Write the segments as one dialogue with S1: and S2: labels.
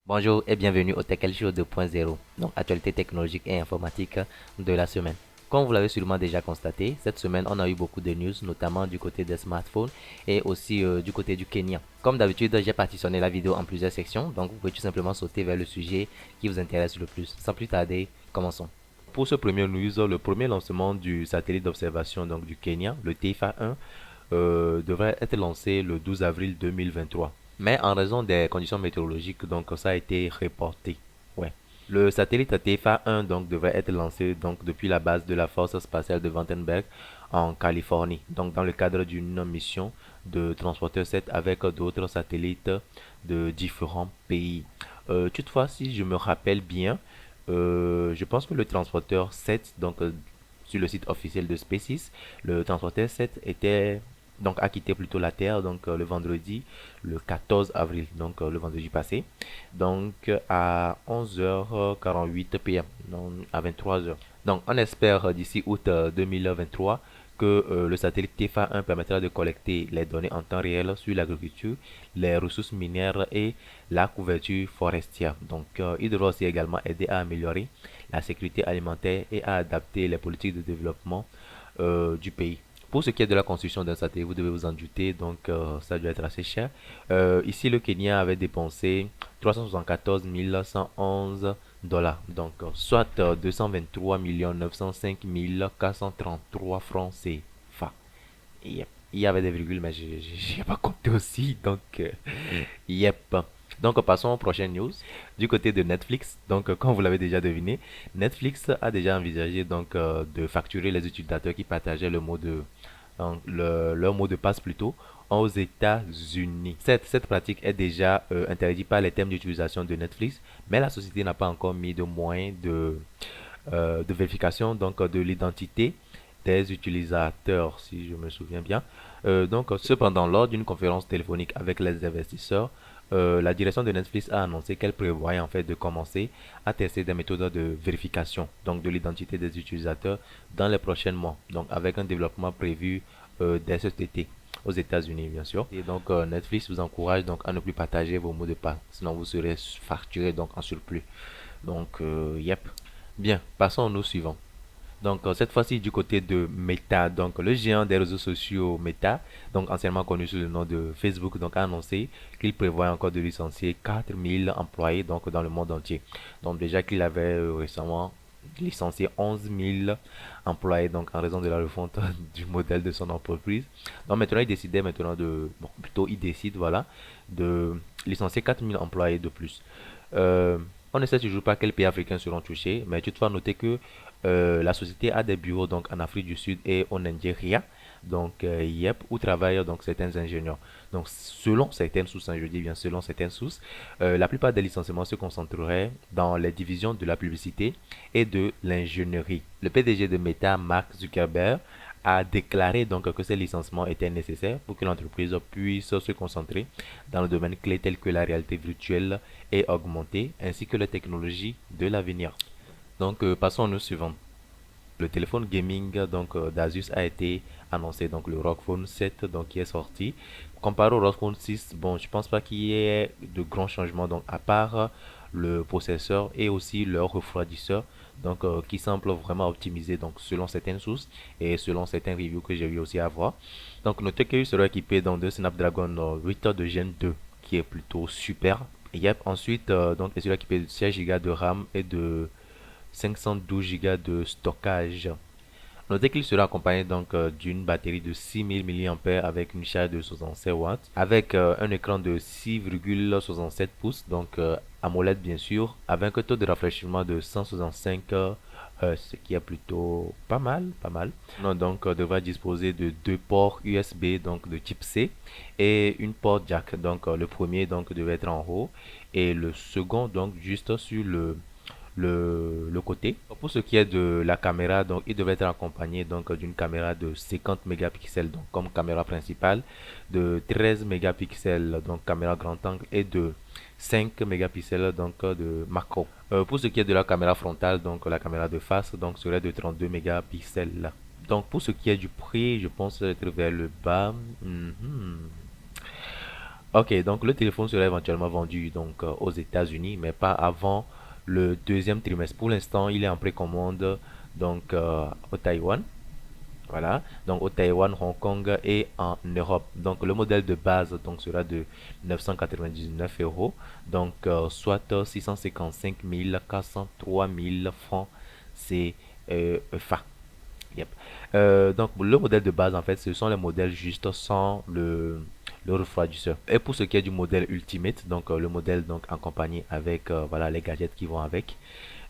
S1: Bonjour et bienvenue au Tech Show 2.0, donc actualité technologique et informatique de la semaine. Comme vous l'avez sûrement déjà constaté, cette semaine on a eu beaucoup de news, notamment du côté des smartphones et aussi du côté du Kenya. Comme d'habitude, j'ai partitionné la vidéo en plusieurs sections, donc vous pouvez tout simplement sauter vers le sujet qui vous intéresse le plus. Sans plus tarder, commençons. Pour ce premier news, le premier lancement du satellite d'observation donc du Kenya, le TFA-1, devrait être lancé le 12 avril 2023. Mais en raison des conditions météorologiques, donc ça a été reporté. Ouais. Le satellite TFA-1 donc devrait être lancé donc depuis la base de la force spatiale de Vandenberg en Californie, donc dans le cadre d'une mission de transporteur 7 avec d'autres satellites de différents pays. Toutefois, si je me rappelle bien, je pense que le transporteur 7, donc sur le site officiel de SpaceX, le transporteur 7 était donc a quitté plutôt la Terre donc le vendredi le 14 avril, donc le vendredi passé, donc à 11h48 pm, donc à 23h. Donc on espère d'ici août 2023 que le satellite TFA-1 permettra de collecter les données en temps réel sur l'agriculture, les ressources minières et la couverture forestière. Donc il devra aussi également aider à améliorer la sécurité alimentaire et à adapter les politiques de développement du pays. Pour ce qui est de la construction d'un satellite, vous devez vous en douter, donc ça doit être assez cher. Ici, le Kenya avait dépensé 374 111 dollars, donc soit 223 905 433 francs CFA. Yep. Il y avait des virgules, mais je n'ai pas compté aussi, donc yep. Donc passons aux prochaines news. Du côté de Netflix, donc comme vous l'avez déjà deviné, Netflix a déjà envisagé donc de facturer les utilisateurs qui partageaient leur mot de passe plutôt aux États-Unis. Cette pratique est déjà interdite par les termes d'utilisation de Netflix, mais la société n'a pas encore mis de moyens de vérification donc de l'identité des utilisateurs, si je me souviens bien. Cependant, lors d'une conférence téléphonique avec les investisseurs, la direction de Netflix a annoncé qu'elle prévoyait en fait de commencer à tester des méthodes de vérification donc de l'identité des utilisateurs dans les prochains mois, donc avec un développement prévu dès cet été aux États-Unis bien sûr. Et donc Netflix vous encourage donc à ne plus partager vos mots de passe, sinon vous serez facturé donc en surplus. Donc yep. Bien, passons au nous suivant. Donc cette fois-ci du côté de Meta, donc le géant des réseaux sociaux Meta, donc anciennement connu sous le nom de Facebook, donc a annoncé qu'il prévoit encore de licencier 4000 employés donc dans le monde entier. Donc déjà qu'il avait récemment licencié 11 000 employés donc en raison de la refonte du modèle de son entreprise. Donc maintenant il décidait maintenant de, bon, plutôt il décide voilà de licencier 4000 employés de plus. Euh, on ne sait toujours pas quels pays africains seront touchés, mais toutefois notez que la société a des bureaux donc en Afrique du Sud et au Nigeria, donc yep, où travaillent donc certains ingénieurs. Donc selon certaines sources, hein, je dis bien selon certaines sources, la plupart des licenciements se concentreraient dans les divisions de la publicité et de l'ingénierie. Le PDG de Meta, Mark Zuckerberg, a déclaré donc que ces licenciements étaient nécessaires pour que l'entreprise puisse se concentrer dans le domaine clé tel que la réalité virtuelle et augmentée ainsi que les technologies de l'avenir. Donc passons au news suivant. Le téléphone gaming donc d'Asus a été annoncé, donc le ROG Phone 7 donc qui est sorti. Comparé au ROG Phone 6, bon, je pense pas qu'il y ait de grands changements donc à part le processeur et aussi leur refroidisseur donc qui semble vraiment optimisé donc selon certaines sources et selon certains reviews que j'ai eu aussi à voir. Donc notez qu'il sera équipé donc de Snapdragon 8 de Gen 2 qui est plutôt super. Et yep, ensuite donc il sera équipé de 16 Go de RAM et de 512 Go de stockage. Notez qu'il sera accompagné donc d'une batterie de 6000 mAh avec une charge de 67 watts, avec un écran de 6,67 pouces, donc AMOLED bien sûr, avec un taux de rafraîchissement de 165 ce qui est plutôt pas mal, pas mal. On donc devra disposer de deux ports USB donc de type C et une porte jack. Donc le premier donc devait être en haut et le second donc juste sur le côté. Pour ce qui est de la caméra, donc il devait être accompagné donc d'une caméra de 50 mégapixels donc comme caméra principale, de 13 mégapixels donc caméra grand angle et de 5 mégapixels donc de macro. Pour ce qui est de la caméra frontale, donc la caméra de face donc serait de 32 mégapixels. Donc pour ce qui est du prix, je pense être vers le bas. Ok, donc le téléphone sera éventuellement vendu donc aux États-Unis, mais pas avant le deuxième trimestre. Pour l'instant, il est en précommande donc au Taïwan. Voilà, donc au Taïwan, Hong Kong et en Europe. Donc le modèle de base donc sera de 999 euros, donc soit 655 403 000 francs CFA. Yep. Donc le modèle de base en fait ce sont les modèles juste sans le refroidisseur. Et pour ce qui est du modèle Ultimate, donc le modèle donc en compagnie avec voilà les gadgets qui vont avec,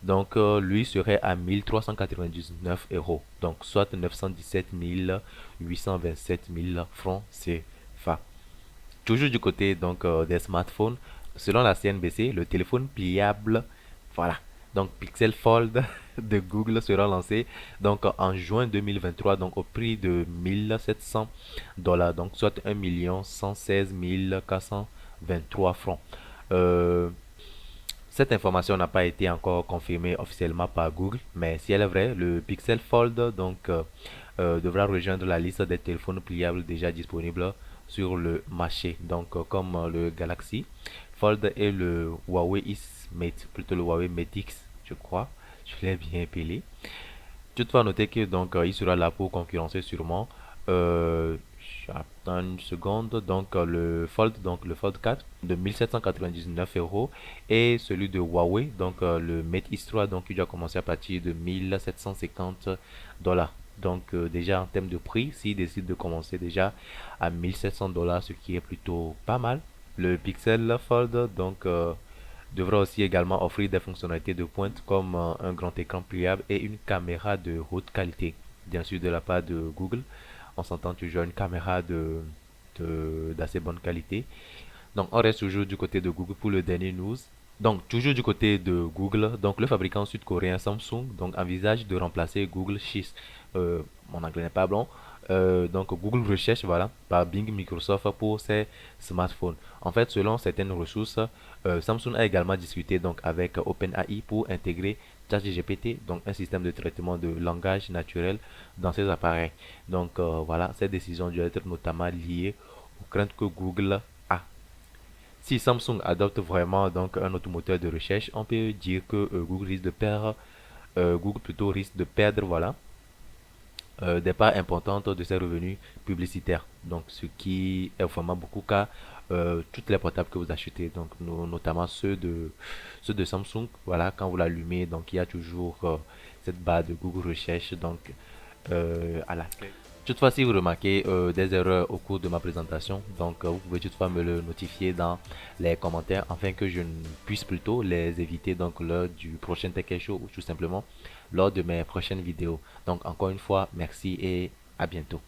S1: donc lui serait à 1399 euros, donc soit 917 827 000 francs CFA. Toujours du côté donc des smartphones, selon la CNBC, le téléphone pliable, voilà, donc Pixel Fold de Google sera lancé donc en juin 2023, donc au prix de 1700 dollars, donc soit 1 116 423 francs. Euh, Cette information n'a pas été encore confirmée officiellement par Google, mais si elle est vraie, le Pixel Fold donc devra rejoindre la liste des téléphones pliables déjà disponibles sur le marché, donc comme le Galaxy Fold et le Huawei Mate, plutôt le Huawei Mate X, je crois, je l'ai bien appelé. Toutefois, notez que donc il sera là pour concurrencer sûrement. Euh, Attends une seconde. Donc le Fold 4 de 1799 euros et celui de Huawei, donc le Mate X3, donc il doit commencer à partir de 1750 dollars. Donc déjà en termes de prix, s'il décide de commencer déjà à 1700 dollars, ce qui est plutôt pas mal. Le Pixel Fold donc devra aussi également offrir des fonctionnalités de pointe comme un grand écran pliable et une caméra de haute qualité. Bien sûr de la part de Google, on s'entend toujours une caméra d'assez bonne qualité. Donc on reste toujours du côté de Google pour le dernier news. Donc toujours du côté de Google, donc le fabricant sud-coréen Samsung donc envisage de remplacer Google Sheets. Mon anglais n'est pas bon. Donc Google recherche voilà par Bing Microsoft pour ses smartphones. En fait, selon certaines ressources, Samsung a également discuté donc avec OpenAI pour intégrer ChatGPT, donc un système de traitement de langage naturel dans ses appareils. Donc voilà, cette décision doit être notamment liée aux craintes que Google a. Si Samsung adopte vraiment donc un autre moteur de recherche, on peut dire que Google risque de perdre, Google plutôt risque de perdre voilà des parts importantes de ses revenus publicitaires. Donc ce qui est vraiment beaucoup car toutes les portables que vous achetez, donc notamment ceux de Samsung, voilà quand vous l'allumez, donc il y a toujours cette barre de Google Recherche donc à la clé. Toutefois, si vous remarquez des erreurs au cours de ma présentation, donc vous pouvez toutefois me le notifier dans les commentaires afin que je puisse plutôt les éviter donc lors du prochain Tech Show ou tout simplement lors de mes prochaines vidéos. Donc encore une fois, merci et à bientôt.